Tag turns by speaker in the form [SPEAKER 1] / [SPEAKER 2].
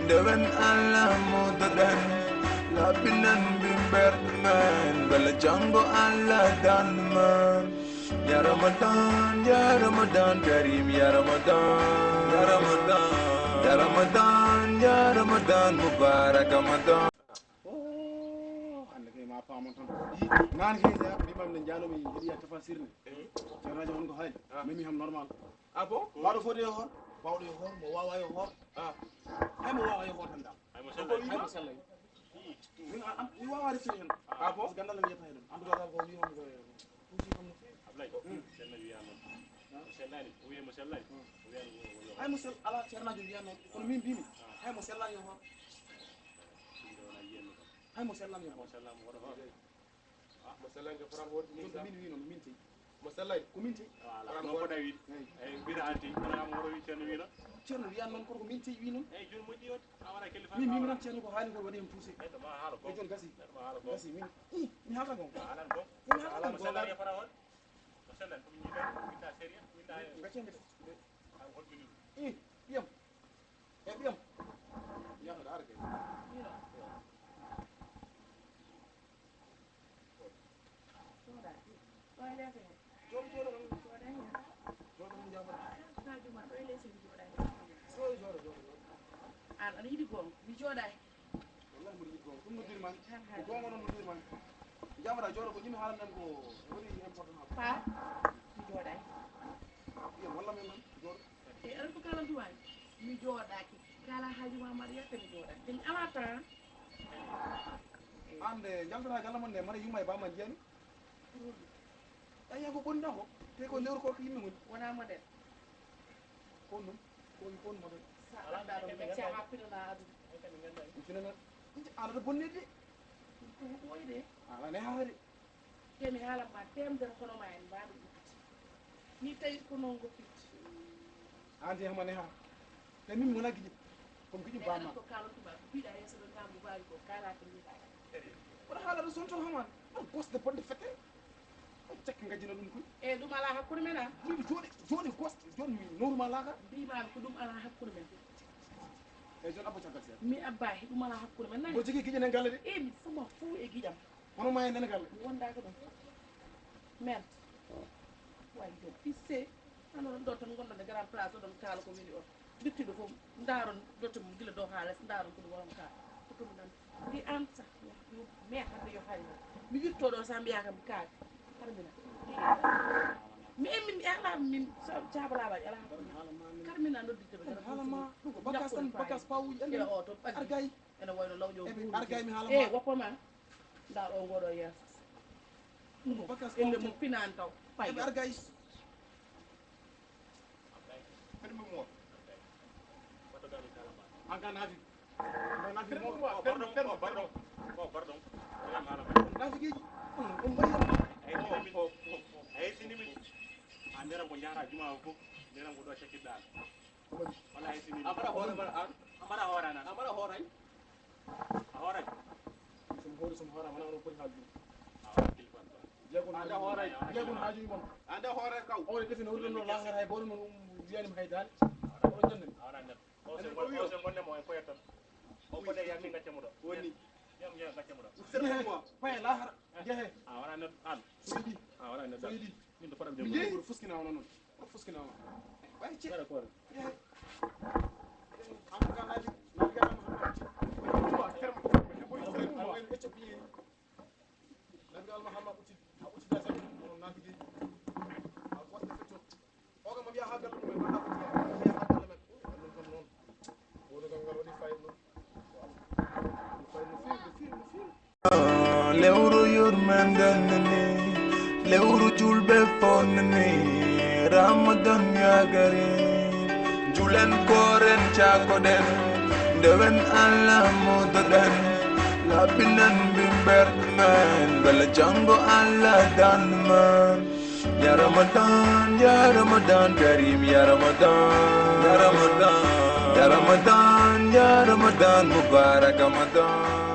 [SPEAKER 1] Dewen Allah mudadan labinan bimberman bala jango Allah danman. Ya Ramadan, ya Ramadan Karim, ya Ramadan, ya Ramadan, ya Ramadan, ya Ramadan Mubarak Ramadan.
[SPEAKER 2] ande kay ma pamon tan nan kay ya mi mam ne jalo mi hediya tafasir ne ci radio on ko hay mi ham normal
[SPEAKER 3] ah bon
[SPEAKER 2] wado fode yo hor bawdo yo hor mo wawa yo hor ay mo wawa yo hor tan da
[SPEAKER 3] ay mo
[SPEAKER 2] sallay min am ni wawa de sen
[SPEAKER 3] ah bon
[SPEAKER 2] gandal la yeta hedon en tout cas ko wi on ko tuuti xam
[SPEAKER 3] ablay sen na wiya non musellani wiye musellani wiya
[SPEAKER 2] ay mo sel ala cerna jo wiya non kono min bimi ay mo sellan yo hor ay mo sellan yo hor
[SPEAKER 3] musallam woro
[SPEAKER 4] masalan ga faram wodi
[SPEAKER 2] min min wi non min tay
[SPEAKER 4] masalay
[SPEAKER 2] ko min tay
[SPEAKER 3] wala no ko dawi ay bira anti mana mo woro wi cerno wi na
[SPEAKER 2] cerno wiya non ko min tay wi non
[SPEAKER 3] ay jun mo diwot awara kilifa
[SPEAKER 2] min mi nan cerno ko haali ko wadi en poussé
[SPEAKER 3] ay to ma haalo
[SPEAKER 2] e jon gasi
[SPEAKER 3] ma haalo ko
[SPEAKER 2] gasi min mi hala gon
[SPEAKER 3] alan ko
[SPEAKER 2] mi hala
[SPEAKER 3] alan
[SPEAKER 2] gon
[SPEAKER 3] musalla ya fara won musalla ko mi ni ta seria mi ta
[SPEAKER 2] ngacce ngata
[SPEAKER 3] ay won mi
[SPEAKER 2] biyam e biyam ya da arke jom joro mun jabara so joro
[SPEAKER 5] an aɗa yiɗi gonga mi jooɗani
[SPEAKER 2] wallahi mo yiɗi gon ɗum no dirman ko gonga non no dirman jabara joro ko jimi haalan nan ko woni important
[SPEAKER 5] pa mi jooɗani
[SPEAKER 2] biyam walla men man joro
[SPEAKER 5] e aɗa ko kalantumani mi jooɗaki kala haaji mamad yetta mi jooɗani ten ala temps
[SPEAKER 2] ande jamtata galla mon de mara yumma e bama jiyani ay ko gonɗa ko te ko lewru ko yimɓe ngoni
[SPEAKER 5] wona modèle
[SPEAKER 2] kon non kon model
[SPEAKER 5] sa anda ɗo gacce ha pinana aduna
[SPEAKER 2] finana ala ɗo bonni de
[SPEAKER 5] ko ɓoy de
[SPEAKER 2] ala ne haare
[SPEAKER 5] temi haalanma temdere hono ma en mbaɗo goppiti ni tawi ko noon goppiti
[SPEAKER 2] ante hama ne ha te min wona guiƴi komi guiƴi bamma
[SPEAKER 5] ko kalantuma ko piiɗa yesso ɗo gambo bawi ko kalaka mbiɗa
[SPEAKER 2] wona haalaɗo son ton haman on gosde bonde fete cekki gajjina ɗum koy
[SPEAKER 5] e ɗum ala hakkude men an
[SPEAKER 2] jiɗi joni gosde joni mi normal laka
[SPEAKER 5] mbimami ko ɗum ala hakkude men
[SPEAKER 2] e joni abbo caggal seeɗa
[SPEAKER 5] mi abbahi ɗum ala hakkude men
[SPEAKER 2] ko
[SPEAKER 5] nani
[SPEAKER 2] jogui guiƴen e galle de
[SPEAKER 5] e mi fuma fuu e guiƴam
[SPEAKER 2] hono ma e nden galle
[SPEAKER 5] mi wondaka ɗum men way jom fisse anoɗon ɗo tan gonɗon e grand place oɗon kaala ko weli o bittiɗo fof daron dotte mum guila dow ha less daron ko ɗum waɗon kaala ko ɗum nan mbi an sa mais hande yo hay mi wirtoɗo sa mbiyakam kaake harmina mi emmi mi ala min jabalaɓaji ala karmina nodditteɓe
[SPEAKER 2] haalama ɗum ko bakas tan bakas pawuji andi
[SPEAKER 5] o to ɓaggi
[SPEAKER 2] argay
[SPEAKER 5] ene wayno lawƴo
[SPEAKER 2] argay mi
[SPEAKER 5] e
[SPEAKER 2] haalama
[SPEAKER 5] woppama ndar o ngoɗo yeeso
[SPEAKER 2] ɗum ko bakas
[SPEAKER 5] elle
[SPEAKER 2] pawuji
[SPEAKER 5] mum pinani taw pay
[SPEAKER 2] eɓe argay
[SPEAKER 4] kadi mo mo
[SPEAKER 3] wato galu kala ma
[SPEAKER 2] an ka naafi naafi mo
[SPEAKER 3] pardon pardon pardon wala mala
[SPEAKER 2] naafi geji on mbayi
[SPEAKER 3] ay sinimi andera ko jara juma ko ndera ko do shekida wala ay sinimi
[SPEAKER 4] amara hore bara an
[SPEAKER 3] amara horana
[SPEAKER 4] amara horay
[SPEAKER 3] a horay
[SPEAKER 2] sum hora wona on poti haaju
[SPEAKER 3] a kilfan
[SPEAKER 2] jeegon
[SPEAKER 4] anda horay
[SPEAKER 2] jeegon haaju mon
[SPEAKER 4] anda horay kaw
[SPEAKER 2] o defi no wurno langar hay bodu mon wiyani hay dal o jande
[SPEAKER 3] awra net o se gonne mo en ko yetton o ko de yami ngacce mo do
[SPEAKER 4] woni
[SPEAKER 3] yam ya ngacce mo do
[SPEAKER 4] serre mo
[SPEAKER 2] pay lahar jehe
[SPEAKER 3] awra net an
[SPEAKER 2] soydi
[SPEAKER 3] awra net
[SPEAKER 2] soydi
[SPEAKER 3] min do faram
[SPEAKER 2] mi
[SPEAKER 3] de
[SPEAKER 2] jehi fuskina wona non fuskina wona bay ci
[SPEAKER 3] wala ko
[SPEAKER 2] jehe am ka naafi naafi ga am ko terme boy mo en eccopi naafi al mahalla uti uti da sa naafi geji a wasde fetto o ga mo biya hagal dum en manda ko biya hagal men non kam non wodo gangal wadi fayno
[SPEAKER 1] lewru yurmandani lewru julɓe fonnani ramadan yagari julen koren cakoɗen ndewen allah mudoɗen labinan bimberɗumen bala jango allah danman ya ramadan karim ya ramadan ya ramadan ya ramadan mubarak ramadan